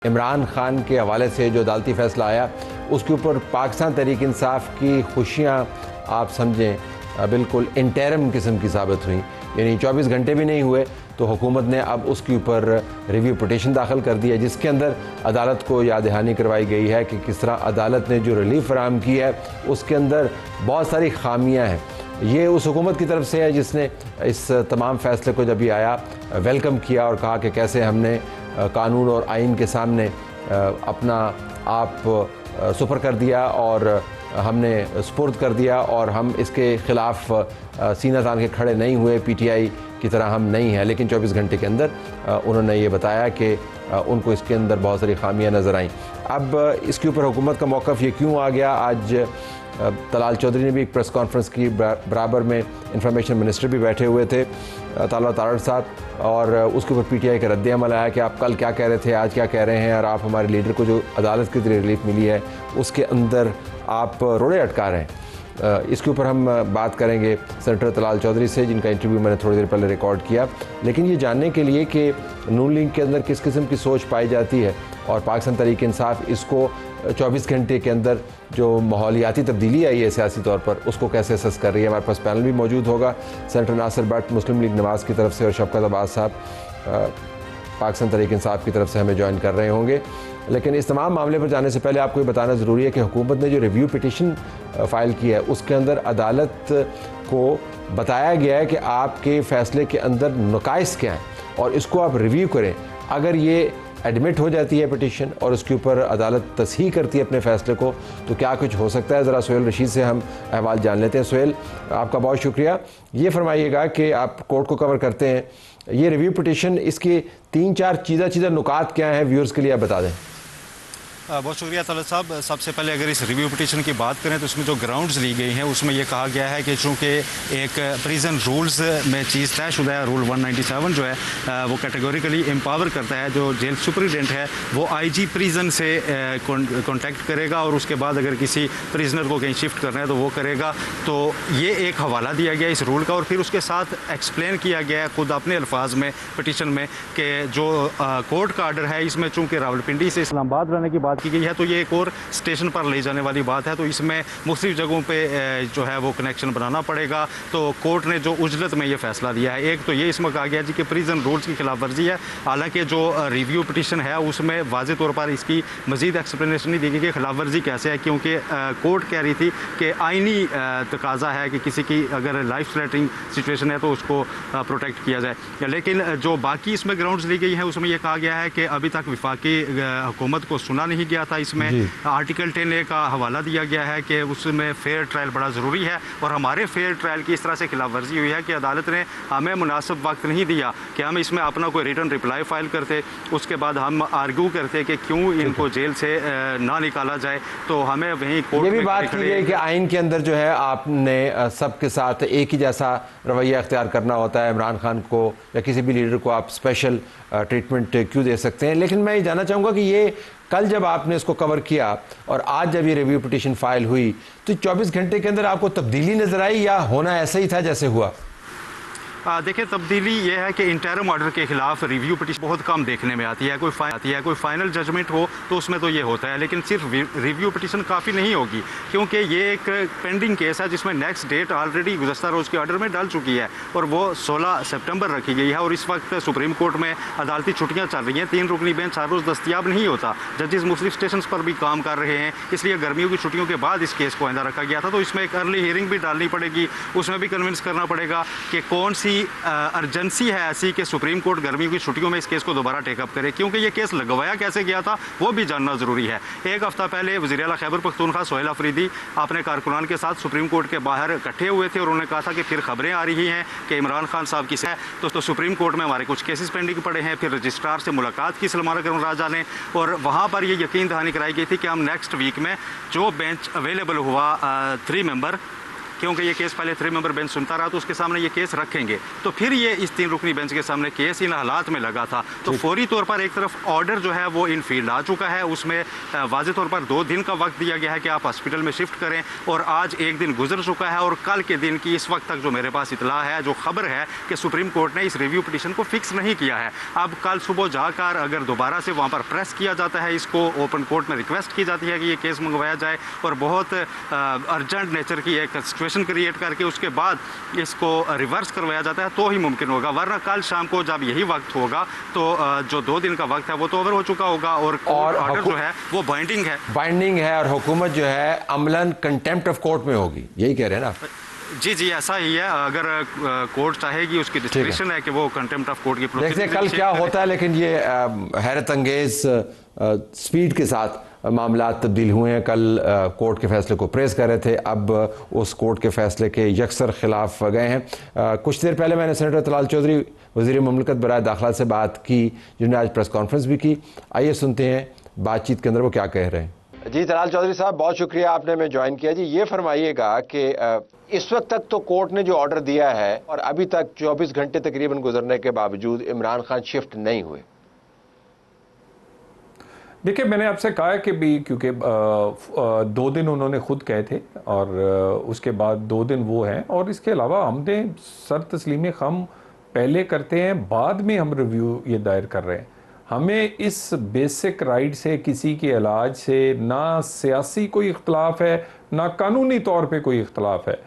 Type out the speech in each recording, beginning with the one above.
इमरान खान के हवाले से जो अदालती फ़ैसला आया उसके ऊपर पाकिस्तान तहरीक इंसाफ की खुशियाँ आप समझें बिल्कुल इंटरम किस्म की साबित हुई। यानी 24 घंटे भी नहीं हुए तो हुकूमत ने अब उसके ऊपर रिव्यू पिटीशन दाखिल कर दिया, जिसके अंदर अदालत को याद दहानी करवाई गई है कि किस तरह अदालत ने जो रिलीफ फराहम की है उसके अंदर बहुत सारी खामियाँ हैं। ये उस हुकूमत की तरफ से है जिसने इस तमाम फ़ैसले को जब ये आया वेलकम किया और कहा कि कैसे हमने कानून और आइन के सामने अपना आप सुपर कर दिया और हमने सुपुर्द कर दिया और हम इसके ख़िलाफ़ सीना तान के खड़े नहीं हुए, पीटीआई की तरह हम नहीं हैं। लेकिन 24 घंटे के अंदर उन्होंने ये बताया कि उनको इसके अंदर बहुत सारी खामियां नज़र आईं। अब इसके ऊपर हुकूमत का मौक़िफ़ ये क्यों आ गया? आज तलाल चौधरी ने भी एक प्रेस कॉन्फ्रेंस की, बराबर में इंफॉर्मेशन मिनिस्टर भी बैठे हुए थे ताला तारड़ साहब, और उसके ऊपर पीटीआई का रद्द अमल आया कि आप कल क्या कह रहे थे, आज क्या कह रहे हैं, और आप हमारे लीडर को जो अदालत के ज़रिए रिलीफ मिली है उसके अंदर आप रोड़े अटका रहे हैं। इसके ऊपर हम बात करेंगे सेनेटर तलाल चौधरी से, जिनका इंटरव्यू मैंने थोड़ी देर पहले रिकॉर्ड किया। लेकिन ये जानने के लिए कि नून लीग के अंदर किस किस्म की सोच पाई जाती है और पाकिस्तान तहरीक इंसाफ इसको 24 घंटे के अंदर जो माहौलियाती तब्दीली आई है सियासी तौर पर उसको कैसे असेस कर रही है। हमारे पास पैनल भी मौजूद होगा, सेनेटर नासिर भट्ट मुस्लिम लीग नवाज़ की तरफ से और शफकत अब्बास साहब पाकिस्तान तहरीक इंसाफ की तरफ से हमें ज्वाइन कर रहे होंगे। लेकिन इस तमाम मामले पर जाने से पहले आपको ये बताना ज़रूरी है कि हुकूमत ने जो रिव्यू पिटीशन फ़ाइल की है उसके अंदर अदालत को बताया गया है कि आपके फ़ैसले के अंदर नुकाइस क्या हैं और इसको आप रिव्यू करें। अगर ये एडमिट हो जाती है पिटीशन और उसके ऊपर अदालत तस्हीह करती है अपने फ़ैसले को तो क्या कुछ हो सकता है। ज़रा सुहेल रशीद से हम अहवाल जान लेते हैं। सुहेल, आपका बहुत शुक्रिया। ये फरमाइएगा कि आप कोर्ट को कवर करते हैं, ये रिव्यू पिटीशन, इसके 3-4 चीज़ा नुकात क्या हैं, व्यूअर्स के लिए आप बता दें। बहुत शुक्रिया तलत साहब। सबसे पहले अगर इस रिव्यू पिटीशन की बात करें तो उसमें जो ग्राउंड्स ली गई हैं उसमें यह कहा गया है कि चूँकि एक प्रिजन रूल्स में चीज़ तयशुदा है, रूल 197 जो है वो कैटेगोरिकली एम्पावर करता है जो जेल सुपरिटेंडेंट है वो आईजी प्रिजन से कॉन्टैक्ट करेगा और उसके बाद अगर किसी प्रिजनर को कहीं शिफ्ट करना है तो वो करेगा। तो ये एक हवाला दिया गया इस रूल का और फिर उसके साथ एक्सप्लेन किया गया है खुद अपने अल्फाज में पिटीशन में कि जो कोर्ट का आर्डर है इसमें चूँकि रावलपिंडी से इस्लामाबाद रहने की बात की गई है तो ये एक और स्टेशन पर ले जाने वाली बात है, तो इसमें मुख्तलिफ जगहों पे जो है वो कनेक्शन बनाना पड़ेगा। तो कोर्ट ने जो उजलत में ये फैसला दिया है, एक तो ये इसमें कहा गया जी कि प्रिजन रूल्स की खिलाफ वर्जी है। हालांकि जो रिव्यू पिटीशन है उसमें वाज़ेह तौर पर इसकी मजीद एक्सप्लेनेशन नहीं दी गई कि खिलाफ वर्जी कैसे है, क्योंकि कोर्ट कह रही थी कि आइनी तकाजा है कि किसी की अगर लाइफ थ्रेटनिंग सिचुएशन है तो उसको प्रोटेक्ट किया जाए। लेकिन जो बाकी इसमें ग्राउंड्स ली गई हैं उसमें यह कहा गया है कि अभी तक वफाकी हुकूमत को सुना नहीं गया था। इसमें आर्टिकल 10A का हवाला दिया गया है कि उसमें फेयर ट्रायल बड़ा ज़रूरी है और हमारे फेयर ट्रायल की इस तरह से खिलाफ वर्जी हुई है कि अदालत ने हमें मुनासिब वक्त नहीं दिया कि हम इसमें अपना कोई रिटर्न रिप्लाई फाइल करते, उसके बाद हम आर्ग्यू करते कि क्यों इनको जेल से ना निकाला जाए। तो हमें वहीं कोर्ट ये भी बात की गई कि आइन के अंदर जो है आपने सबके साथ एक ही जैसा रवैया अख्तियार करना होता है, इमरान खान को या किसी भी लीडर को आप स्पेशल ट्रीटमेंट क्यों दे सकते हैं। लेकिन मैं ये जानना चाहूँगा कि ये कल जब आपने इसको कवर किया और आज जब ये रिव्यू पिटीशन फाइल हुई तो 24 घंटे के अंदर आपको तब्दीली नजर आई या होना ऐसा ही था जैसे हुआ? देखिए, तब्दीली ये है कि इंटरम ऑर्डर के खिलाफ रिव्यू पिटीशन बहुत कम देखने में आती है। कोई फाइनल जजमेंट हो तो उसमें तो ये होता है, लेकिन सिर्फ रिव्यू पिटीशन काफ़ी नहीं होगी क्योंकि ये एक पेंडिंग केस है जिसमें नेक्स्ट डेट ऑलरेडी गुज़श्ता रोज़ के ऑर्डर में डाल चुकी है और वो 16 सितंबर रखी गई है। और इस वक्त सुप्रीम कोर्ट में अदालती छुट्टियाँ चल रही हैं, 3 रुकनी बेंच हर रोज़ दस्तियाब नहीं होता, जजेस मुख्तलिफ स्टेशन पर भी काम कर रहे हैं, इसलिए गर्मियों की छुट्टियों के बाद इस केस को आइंदा रखा गया था। तो इसमें एक अर्ली हियरिंग भी डालनी पड़ेगी, उसमें भी कन्विंस करना पड़ेगा कि कौन सी अर्जेंसी है ऐसी कि सुप्रीम कोर्ट गर्मियों की छुट्टियों में इस केस को दोबारा टेकअप करे, क्योंकि ये केस लगवाया कैसे गया था वो भी जानना ज़रूरी है। एक हफ्ता पहले वज़ीर आला खैबर पख्तूनख्वा सोहेल अफरीदी अपने कारकुनान के साथ सुप्रीम कोर्ट के बाहर इकट्ठे हुए थे और उन्होंने कहा था कि फिर खबरें आ रही हैं कि इमरान खान साहब की है तो सुप्रीम कोर्ट में हमारे कुछ केसेस पेंडिंग पड़े हैं। फिर रजिस्ट्रार से मुलाकात की सलमान अकरम राजा ने और वहाँ पर ये यकीन दहानी कराई गई थी कि हम नेक्स्ट वीक में जो बेंच अवेलेबल हुआ 3 मेंबर क्योंकि ये केस पहले 3 मेंबर बेंच सुनता रहा, तो उसके सामने ये केस रखेंगे, तो फिर ये इस 3 रुकनी बेंच के सामने केस इन हालात में लगा था। तो फौरी तौर पर एक तरफ ऑर्डर जो है वो इन फील्ड आ चुका है, उसमें वाज़ेह तौर पर 2 दिन का वक्त दिया गया है कि आप हॉस्पिटल में शिफ्ट करें, और आज 1 दिन गुजर चुका है, और कल के दिन की इस वक्त तक जो मेरे पास इतला है, जो खबर है कि सुप्रीम कोर्ट ने इस रिव्यू पिटीशन को फिक्स नहीं किया है। अब कल सुबह जाकर अगर दोबारा से वहाँ पर प्रेस किया जाता है, इसको ओपन कोर्ट में रिक्वेस्ट की जाती है कि ये केस मंगवाया जाए, और बहुत अर्जेंट नेचर की एक सिचुएशन क्रिएट करके उसके बाद इसको रिवर्स करवाया जाता है, तो ही मुमकिन होगा। वरना कल शाम को जब यही वक्त होगा तो जो 2 दिन का वक्त है वो तो ओवर हो चुका होगा, और ऑर्डर जो है वो बाइंडिंग है और हुकूमत जो है अमलन कंटेम्प्ट ऑफ कोर्ट में होगी, यही कह रहे हैं ना? जी ऐसा ही है। अगर कोर्ट चाहेगी, उसकी डिस्क्रिप्शन है कि वो कंटेम्प्ट ऑफ कोर्ट की देखते हैं कल क्या होता है। लेकिन ये हैरत अंगेज स्पीड के साथ मामला तब्दील हुए हैं। कल कोर्ट के फैसले को प्रेस कर रहे थे, अब उस कोर्ट के फैसले के यकसर खिलाफ गए हैं। कुछ देर पहले मैंने सेनेटर तलाल चौधरी वज़ीर मुमलिकत बराए दाखिला से बात की, जिन्होंने आज प्रेस कॉन्फ्रेंस भी की। आइए सुनते हैं बातचीत के अंदर वो क्या कह रहे हैं। जी तलाल चौधरी साहब, बहुत शुक्रिया आपने हमें ज्वाइन किया। जी ये फरमाइएगा कि इस वक्त तक तो कोर्ट ने जो ऑर्डर दिया है और अभी तक 24 घंटे तकरीबन गुजरने के बावजूद इमरान खान शिफ्ट नहीं हुए। देखिए, मैंने आपसे कहा है कि भी क्योंकि 2 दिन उन्होंने खुद कहे थे, और उसके बाद 2 दिन वो हैं, और इसके अलावा हमने सर तस्लीम ख़म पहले करते हैं, बाद में हम रिव्यू ये दायर कर रहे हैं। हमें इस बेसिक राइट से, किसी के इलाज से ना सियासी कोई इख्तलाफ है, ना कानूनी तौर पे कोई इख्तलाफ है।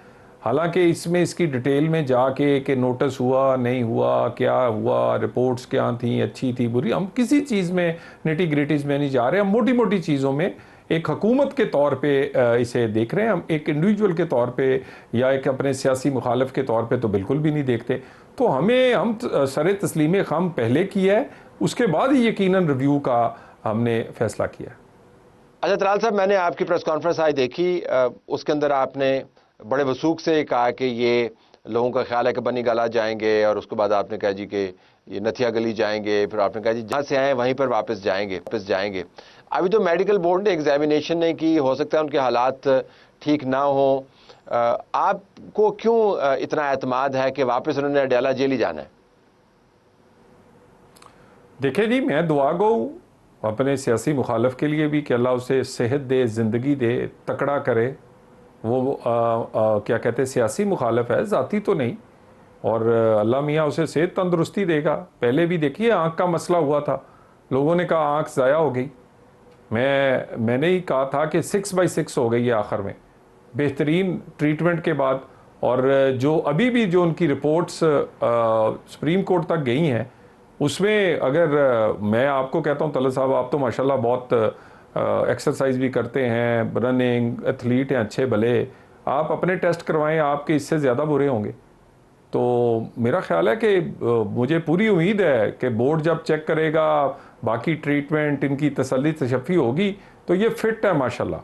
हालांकि इसमें इसकी डिटेल में जाके कि नोटिस हुआ नहीं हुआ, क्या हुआ, रिपोर्ट्स क्या थी, अच्छी थी बुरी, हम किसी चीज़ में निटी ग्रिटीज़ में नहीं जा रहे। हम मोटी मोटी चीज़ों में एक हुकूमत के तौर पे इसे देख रहे हैं। हम एक इंडिविजुअल के तौर पे या एक अपने सियासी मुखालिफ के तौर पे तो बिल्कुल भी नहीं देखते। तो हम सर तस्लीम ख़म पहले किया है, उसके बाद ही यकीनन रिव्यू का हमने फैसला किया। अच्छा तलाल साहब, मैंने आपकी प्रेस कॉन्फ्रेंस आज देखी, उसके अंदर आपने बड़े वसूख से कहा कि ये लोगों का ख्याल है कि बनी गाला जाएंगे, और उसके बाद आपने कहा जी कि ये नथिया गली जाएंगे, फिर आपने कहा जी जहाँ से आए वहीं पर वापस जाएंगे। अभी तो मेडिकल बोर्ड ने एग्जामिनेशन नहीं की, हो सकता है उनके हालात ठीक ना हो। आपको क्यों इतना एतमाद है कि वापस उन्होंने अडयाला जेल ही जाना है? देखिए जी, मैं दुआ गो अपने सियासी मुखालिफ के लिए भी कि अल्लाह उसे सेहत दे, ज़िंदगी दे, तकड़ा करे। वो क्या कहते हैं, सियासी मुखालिफ है, ज़ाती तो नहीं, और अल्लाह मियाँ उसे सेहत तंदुरुस्ती देगा। पहले भी देखिए आँख का मसला हुआ था, लोगों ने कहा आँख ज़ाया हो गई। मैंने ही कहा था कि 6/6 हो गई है आखिर में, बेहतरीन ट्रीटमेंट के बाद। और जो अभी भी जो उनकी रिपोर्ट्स सुप्रीम कोर्ट तक गई हैं, उसमें अगर मैं आपको कहता हूँ तलत साहब, आप तो माशाल्लाह बहुत एक्सरसाइज भी करते हैं, रनिंग एथलीट हैं अच्छे भले, आप अपने टेस्ट करवाएं, आपके इससे ज़्यादा बुरे होंगे। तो मेरा ख्याल है कि मुझे पूरी उम्मीद है कि बोर्ड जब चेक करेगा, बाकी ट्रीटमेंट इनकी तसल्ली तशफ़ी होगी, तो ये फिट है माशाल्लाह।